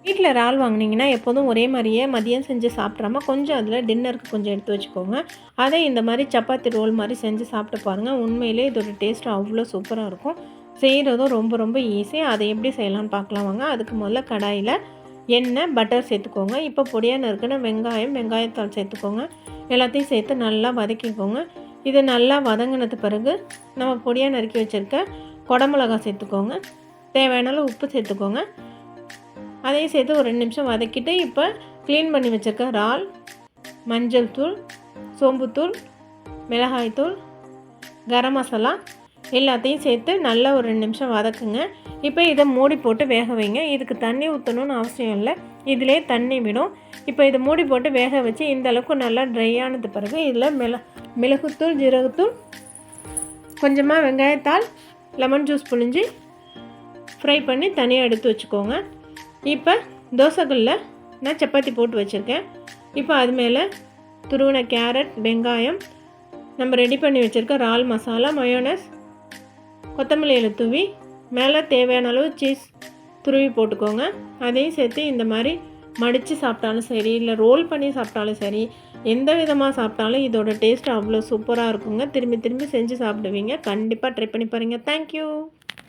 வீட்டில் இறால் வாங்கினீங்கன்னா எப்போதும் ஒரே மாதிரியே மதியம் செஞ்சு சாப்பிட்றாம கொஞ்சம் அதில் டின்னருக்கு கொஞ்சம் எடுத்து வச்சுக்கோங்க. அதை இந்த மாதிரி சப்பாத்தி ரோல் மாதிரி செஞ்சு சாப்பிட்டு பாருங்கள். உண்மையிலே இதோட டேஸ்ட் அவ்வளோ சூப்பராக இருக்கும். செய்கிறதும் ரொம்ப ரொம்ப ஈஸி. அதை எப்படி செய்யலான்னு பார்க்கலாம் வாங்க. அதுக்கு முதல்ல கடாயில் எண்ணெய், பட்டர் சேர்த்துக்கோங்க. இப்போ பொடியாக நறுக்குன வெங்காயத்தாள் சேர்த்துக்கோங்க. எல்லாத்தையும் சேர்த்து நல்லா வதக்கிக்கோங்க. இது நல்லா வதங்கினது பிறகு நம்ம பொடியாக நறுக்கி வச்சுருக்க குடமிளகாய் சேர்த்துக்கோங்க. தேவையான அளவு உப்பு சேர்த்துக்கோங்க. அதையும் சேர்த்து ஒரு 2 நிமிஷம் வதக்கிட்டு இப்போ க்ளீன் பண்ணி வச்சுருக்க இறால், மஞ்சள் தூள், சோம்புத்தூள், மிளகாய்த்தூள், கரம் மசாலா எல்லாத்தையும் சேர்த்து நல்லா ஒரு 2 நிமிஷம் வதக்குங்க. இப்போ இதை மூடி போட்டு வேக வைங்க. இதுக்கு தண்ணி ஊற்றணும்னு அவசியம் இல்லை, இதிலே தண்ணி விடும். இப்போ இதை மூடி போட்டு வேக வச்சு இந்த அளவுக்கு நல்லா ட்ரை ஆனது பிறகு இதில் மிளகுத்தூள், ஜீரகத்தூள், கொஞ்சமாக வெங்காயத்தாள், லெமன் ஜூஸ் புழிஞ்சு ஃப்ரை பண்ணி தனியாக எடுத்து வச்சுக்கோங்க. இப்போ தோசைக்கல்லில் நான் சப்பாத்தி போட்டு வச்சுருக்கேன். இப்போ அது மேலே துருவின கேரட், வெங்காயம், நம்ம ரெடி பண்ணி வச்சுருக்க இறால் மசாலா, மயோனஸ், கொத்தமல்லி இலை தூவி மேலே தேவையான அளவு சீஸ் துருவி போட்டுக்கோங்க. அதையும் சேர்த்து இந்த மாதிரி மடித்து சாப்பிட்டாலும் சரி, இல்லை ரோல் பண்ணி சாப்பிட்டாலும் சரி, எந்த விதமாக சாப்பிட்டாலும் இதோட டேஸ்ட் அவ்வளோ சூப்பராக இருக்குங்க. திரும்பி திரும்பி செஞ்சு சாப்பிடுவீங்க. கண்டிப்பாக ட்ரை பண்ணி பாருங்கள். தேங்க்யூ.